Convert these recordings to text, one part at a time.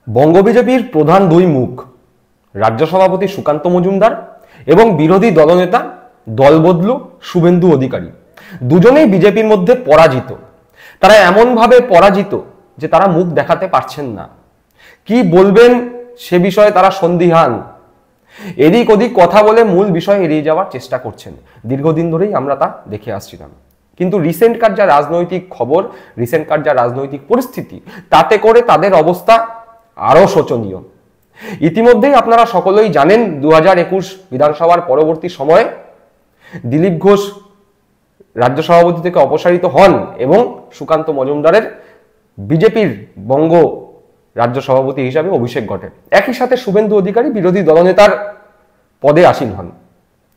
বঙ্গ বিজেপির প্রধান দুই মুখ রাজ্য সভাপতি সুকান্ত মজুমদার এবং বিরোধী দলনেতা দলবদলু শুভেন্দু অধিকারী দুজনেই বিজেপির মধ্যে পরাজিত। তারা এমনভাবে পরাজিত যে তারা মুখ দেখাতে পারছেন না। কি বলবেন সে বিষয়ে তারা সন্দিহান। এদিক ওদিক কথা বলে মূল বিষয় এড়িয়ে যাওয়ার চেষ্টা করছেন। দীর্ঘদিন ধরেই আমরা তা দেখে আসছিলাম। কিন্তু রিসেন্টকার যা রাজনৈতিক খবর, রিসেন্টকার যা রাজনৈতিক পরিস্থিতি, তাতে করে তাদের অবস্থা আরো শোচনীয়। ইতিমধ্যেই আপনারা সকলেই জানেন 2021 বিধানসভার পরবর্তী সময়ে দিলীপ ঘোষ রাজ্য সভাপতি থেকে অপসারিত হন এবং সুকান্ত মজুমদারের বিজেপির বঙ্গ রাজ্য সভাপতি হিসাবে অভিষেক ঘটে। একই সাথে শুভেন্দু অধিকারী বিরোধী দলনেতার পদে আসীন হন।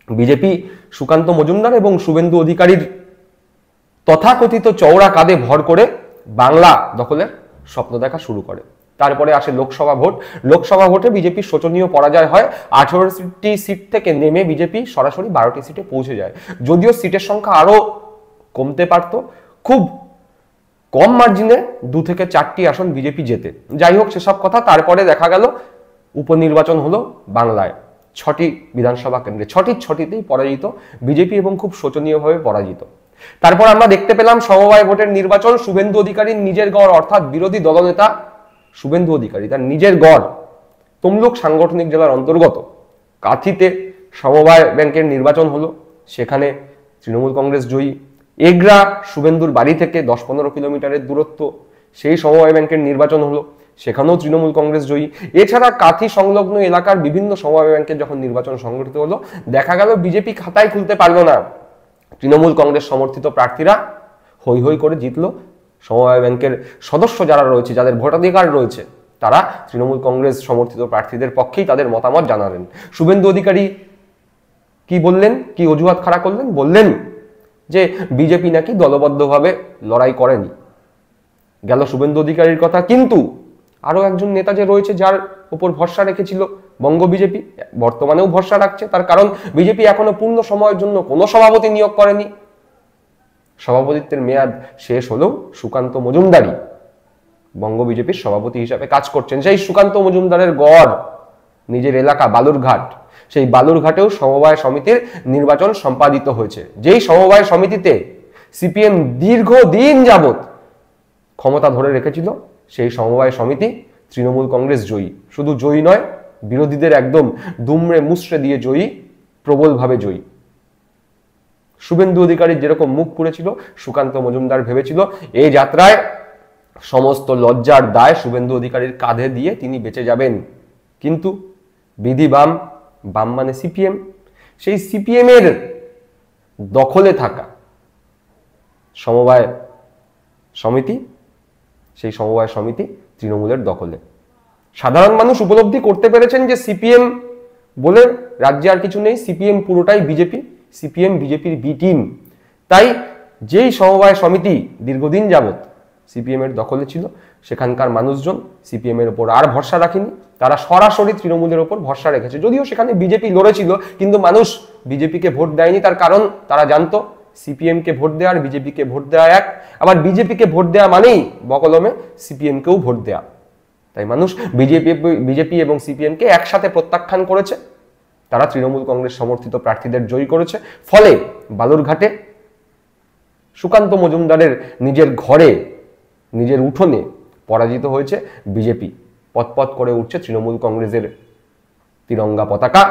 বিজেপি সুকান্ত মজুমদার এবং শুভেন্দু অধিকারীর তথাকথিত চওড়া কাঁধে ভর করে বাংলা দখলের স্বপ্ন দেখা শুরু করে। তারপরে আসে লোকসভা ভোট। লোকসভা ভোটে বিজেপির শোচনীয় পরাজয় হয়। 18টি সিট থেকে নেমে বিজেপি সরাসরি 12টি সিটে পৌঁছে যায়। যদিও সিটের সংখ্যা আরো কমতে পারত, খুব কম মার্জিনে 2 থেকে 4টি আসন বিজেপি জেতে। যাই হোক, সেসব কথা। তারপরে দেখা গেল উপনির্বাচন হলো বাংলায় 6টি বিধানসভা কেন্দ্রে। 6টিতেই পরাজিত বিজেপি এবং খুব শোচনীয়ভাবে পরাজিত। তারপর আমরা দেখতে পেলাম সমবায় ভোটের নির্বাচন। শুভেন্দু অধিকারীর নিজের গড়, অর্থাৎ বিরোধী দলনেতা শুভেন্দু অধিকারী তার নিজের গড় তমলুক সাংগঠনিক জেলার অন্তর্গত কাঁথিতে সমবায় ব্যাংকের নির্বাচন হলো। সেখানে তৃণমূল কংগ্রেস জয়ী। এগরা শুভেন্দুর বাড়ি থেকে 10-15 কিলোমিটারের দূরত্ব, সেই সমবায় ব্যাংকের নির্বাচন হলো। সেখানেও তৃণমূল কংগ্রেস জয়ী। এছাড়া কাঁথি সংলগ্ন এলাকার বিভিন্ন সমবায় ব্যাংকের যখন নির্বাচন সংগঠিত হলো, দেখা গেল বিজেপি খাতায় খুলতে পারলো না। তৃণমূল কংগ্রেস সমর্থিত প্রার্থীরা হৈ হৈ করে জিতলো। সমবায় ব্যাংকের সদস্য যারা রয়েছে, যাদের ভোটাধিকার রয়েছে, তারা তৃণমূল কংগ্রেস সমর্থিত প্রার্থীদের পক্ষেই তাদের মতামত জানালেন। শুভেন্দু অধিকারী কি বললেন, কি অজুহাত খাড়া করলেন? বললেন যে বিজেপি নাকি দলবদ্ধভাবে লড়াই করেনি। গেল শুভেন্দু অধিকারীর কথা। কিন্তু আরো একজন নেতা যে রয়েছে, যার উপর ভরসা রেখেছিল বঙ্গ বিজেপি, বর্তমানেও ভরসা রাখছে। তার কারণ বিজেপি এখনো পূর্ণ সময়ের জন্য কোনো সভাপতি নিয়োগ করেনি। সভাপতিত্বের মেয়াদ শেষ হলেও সুকান্ত মজুমদারই বঙ্গ বিজেপির সভাপতি হিসাবে কাজ করছেন। সেই সুকান্ত মজুমদারের গড় নিজের এলাকা বালুরঘাট। সেই বালুরঘাটেও সমবায় সমিতির নির্বাচন সম্পাদিত হয়েছে। যেই সমবায় সমিতিতে সিপিএম দীর্ঘদিন যাবৎ ক্ষমতা ধরে রেখেছিল, সেই সমবায় সমিতি তৃণমূল কংগ্রেস জয়ী। শুধু জয়ী নয়, বিরোধীদের একদম দুমড়ে মুচড়ে দিয়ে জয়ী, প্রবলভাবে জয়ী। শুভেন্দু অধিকারীর যেরকম মুখ পুড়েছিল, সুকান্ত মজুমদার ভেবেছিল এই যাত্রায় সমস্ত লজ্জার দায় শুভেন্দু অধিকারীর কাঁধে দিয়ে তিনি বেঁচে যাবেন। কিন্তু বিধি বাম, বাম মানে সিপিএম, সেই সিপিএম এর দখলে থাকা সমবায় সমিতি, সেই সমবায় সমিতি তৃণমূলের দখলে। সাধারণ মানুষ উপলব্ধি করতে পেরেছেন যে সিপিএম বলে রাজ্যে আর কিছু নেই, সিপিএম পুরোটাই বিজেপি, সিপিএম বিজেপির বি টিম। তাই যেই সমবায় সমিতি দীর্ঘদিন যাবৎ সিপিএম এর দখলে ছিল, সেখানকার মানুষজন সিপিএম এর উপর আর ভরসা রাখেনি। তারা সরাসরি তৃণমূলের উপর ভরসা রেখেছে। যদিও সেখানে বিজেপি লড়েছিল, কিন্তু মানুষ বিজেপিকে ভোট দেয়নি। তার কারণ তারা জানতো সিপিএম কে ভোট দেওয়া আর বিজেপিকে ভোট দেওয়া এক। আবার বিজেপিকে ভোট দেওয়া মানেই বকলমে সিপিএম কেও ভোট দেওয়া। তাই মানুষ বিজেপি এবং সিপিএম কে একসাথে প্রত্যাখ্যান করেছে। তারা তৃণমূল কংগ্রেস সমর্থিত প্রার্থীদের জয়ী করেছে। ফলে বালুরঘাটে সুকান্ত মজুমদারের নিজের ঘরে, নিজের উঠোনে পরাজিত হয়েছে বিজেপি। পথ করে উঠছে তৃণমূল কংগ্রেসের তিরঙ্গা পতাকা,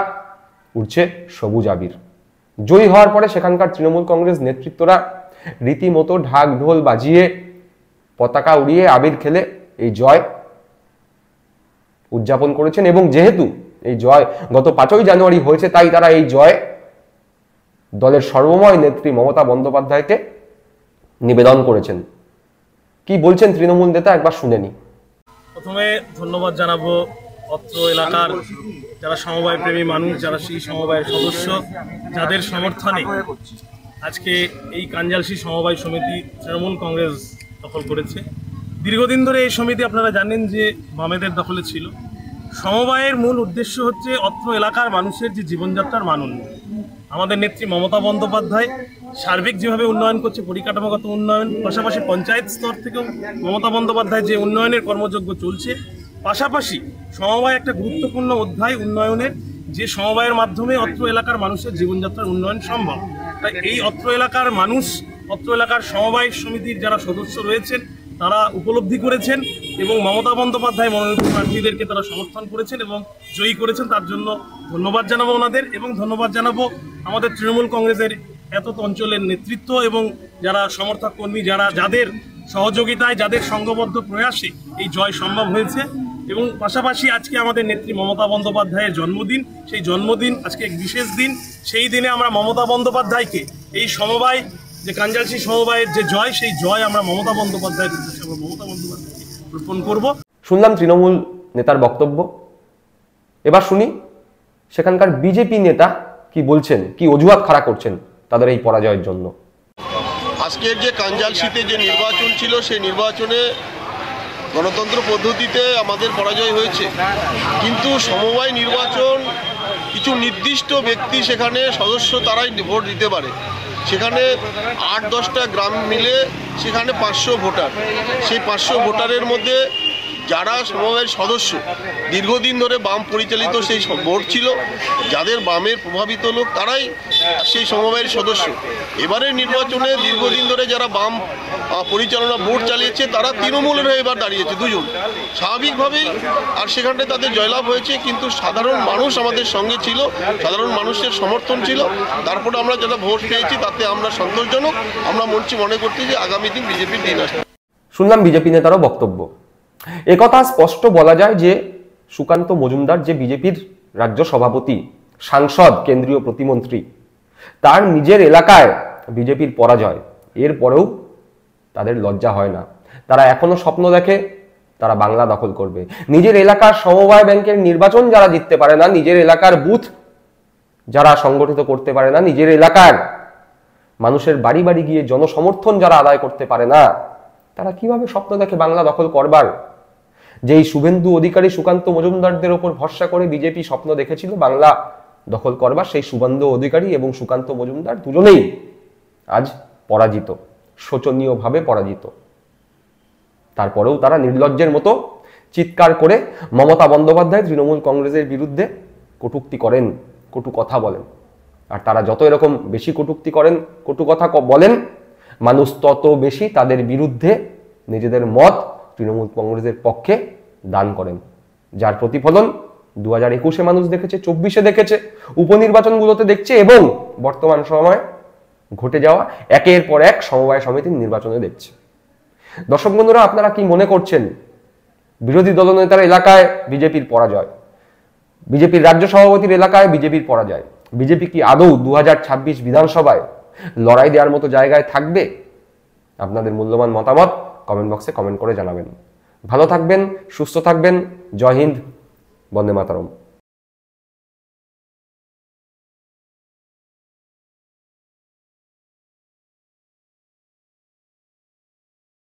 উঠছে সবুজ আবির। জয়ী হওয়ার পরে সেখানকার তৃণমূল কংগ্রেস নেতৃত্বরা রীতিমতো ঢাক ঢোল বাজিয়ে, পতাকা উড়িয়ে, আবির খেলে এই জয় উদযাপন করেছেন। এবং যেহেতু এই জয় গত 5ই জানুয়ারি হয়েছে, তাই তারা এই জয় দলের সর্বময় নেত্রী মমতা বন্দ্যোপাধ্যায়কে নিবেদন করেছেন। কি বলছেন তৃণমূল নেতা, একবার শুনে নি। প্রথমে ধন্যবাদ জানাবো অত্র এলাকার যারা সমবায় প্রেমী মানুষ, যারা সেই সমবায়ের সদস্য, যাদের সমর্থনে আজকে এই কাঞ্জালসি সমবায় সমিতি তৃণমূল কংগ্রেস দখল করেছে। দীর্ঘদিন ধরে এই সমিতি আপনারা জানেন যে বামেদের দখলে ছিল। সমবায়ের মূল উদ্দেশ্য হচ্ছে অত্র এলাকার মানুষের যে জীবনযাত্রার মান উন্নয়ন। আমাদের নেত্রী মমতা বন্দ্যোপাধ্যায় সার্বিক যেভাবে উন্নয়ন করছে, পরিকাঠামোগত উন্নয়ন, পাশাপাশি পঞ্চায়েত স্তর থেকেও মমতা বন্দ্যোপাধ্যায় যে উন্নয়নের কর্মযজ্ঞ চলছে, পাশাপাশি সমবায় একটা গুরুত্বপূর্ণ অধ্যায় উন্নয়নের, যে সমবায়ের মাধ্যমে অত্র এলাকার মানুষের জীবনযাত্রার উন্নয়ন সম্ভব। তাই এই অত্র এলাকার মানুষ, অত্র এলাকার সমবায় সমিতির যারা সদস্য রয়েছেন তারা উপলব্ধি করেছেন এবং মমতা বন্দ্যোপাধ্যায় মনোনীত প্রার্থীদেরকে তারা সমর্থন করেছেন এবং জয়ী করেছেন। তার জন্য ধন্যবাদ জানাবো ওনাদের, এবং ধন্যবাদ জানাবো আমাদের তৃণমূল কংগ্রেসের এত অঞ্চলের নেতৃত্ব এবং যারা সমর্থক কর্মী, যাদের সহযোগিতায়, যাদের সংঘবদ্ধ প্রয়াসে এই জয় সম্ভব হয়েছে। এবং পাশাপাশি আজকে আমাদের নেত্রী মমতা বন্দ্যোপাধ্যায়ের জন্মদিন, সেই জন্মদিন আজকে এক বিশেষ দিন। সেই দিনে আমরা মমতা বন্দ্যোপাধ্যায়কে এই সমবায়, যে কাঞ্জালসি সমবায়ের যে জয়, সেই জয় আমরা মমতা বন্দ্যোপাধ্যায়কে রোপণ করব। শুনলাম তৃণমূল নেতার বক্তব্য, এবার শুনি সেখানকার বিজেপি নেতা কি বলছেন, কি অজুহাত খাড়া করছেন তাদের এই পরাজয়ের জন্য। আজকের যে কাঞ্জালসিতে যে নির্বাচন ছিল, সেই নির্বাচনে গণতন্ত্র পদ্ধতিতে আমাদের পরাজয় হয়েছে, কিন্তু সমবায় নির্বাচন কিছু নির্দিষ্ট ব্যক্তি সেখানে সদস্য, তারাই ভোট দিতে পারে। সেখানে 8-10টা গ্রাম মিলে সেখানে 500 ভোটার, সেই 500 ভোটারের মধ্যে যারা সমবায়ের সদস্য, দীর্ঘদিন ধরে বাম পরিচালিত সেই বোর্ড ছিল, যাদের বামের প্রভাবিত লোক তারাই সেই সমবায়ের সদস্য। এবারের নির্বাচনে দীর্ঘদিন ধরে যারা বাম পরিচালনা বোর্ড চালিয়েছে তারা তৃণমূলের হয়ে এবার দাঁড়িয়েছে দুজন, স্বাভাবিকভাবেই। আর সেখানটায় তাদের জয়লাভ হয়েছে, কিন্তু সাধারণ মানুষ আমাদের সঙ্গে ছিল, সাধারণ মানুষের সমর্থন ছিল। তারপরে আমরা যেটা ভোট পেয়েছি তাতে আমরা সন্তোষজনক। আমরা মনে করছি যে আগামী দিন বিজেপির দিন আসবে। শুনলাম বিজেপি নেতারও বক্তব্য। একথা স্পষ্ট বলা যায় যে সুকান্ত মজুমদার, যে বিজেপির রাজ্য সভাপতি, সাংসদ, কেন্দ্রীয় প্রতিমন্ত্রী, তার নিজের এলাকায় বিজেপির পরাজয়, এরপরেও তাদের লজ্জা হয় না। তারা এখনো স্বপ্ন দেখে তারা বাংলা দখল করবে। নিজের এলাকার সমবায় ব্যাংকের নির্বাচন যারা জিততে পারে না, নিজের এলাকার বুথ যারা সংগঠিত করতে পারে না, নিজের এলাকার মানুষের বাড়ি বাড়ি গিয়ে জনসমর্থন যারা আদায় করতে পারে না, তারা কিভাবে স্বপ্ন দেখে বাংলা দখল করবার? যেই শুভেন্দু অধিকারী, সুকান্ত মজুমদারদের ওপর ভরসা করে বিজেপি স্বপ্ন দেখেছিল বাংলা দখল করবার, সেই শুভেন্দু অধিকারী এবং সুকান্ত মজুমদার দুজনেই আজ পরাজিত, শোচনীয়ভাবে পরাজিত। তারপরেও তারা নির্লজ্জের মতো চিৎকার করে মমতা বন্দ্যোপাধ্যায়, তৃণমূল কংগ্রেসের বিরুদ্ধে কটূক্তি করেন, কটু কথা বলেন। আর তারা যত এরকম বেশি কটূক্তি করেন, কটু কথা বলেন, মানুষ তত বেশি তাদের বিরুদ্ধে নিজেদের মত তৃণমূল কংগ্রেসের পক্ষে দান করেন, যার প্রতিফলন 2021-এ মানুষ দেখেছে, 24-এ দেখেছে, উপনির্বাচনগুলোতে দেখছে, এবং বর্তমান সময়ে ঘটে যাওয়া একের পর এক সমবায় সমিতির নির্বাচনে দেখছে। দর্শক বন্ধুরা, আপনারা কি মনে করছেন? বিরোধী দলনেতার এলাকায় বিজেপির পরাজয়, বিজেপির রাজ্য সভাপতির এলাকায় বিজেপির পরাজয়, বিজেপি কি আদৌ 2026 বিধানসভায় লড়াই দেওয়ার মতো জায়গায় থাকবে? আপনাদের মূল্যবান মতামত কমেন্ট বক্সে কমেন্ট করে জানাবেন। ভালো থাকবেন, সুস্থ থাকবেন। জয় হিন্দ, বন্দে মাতরম।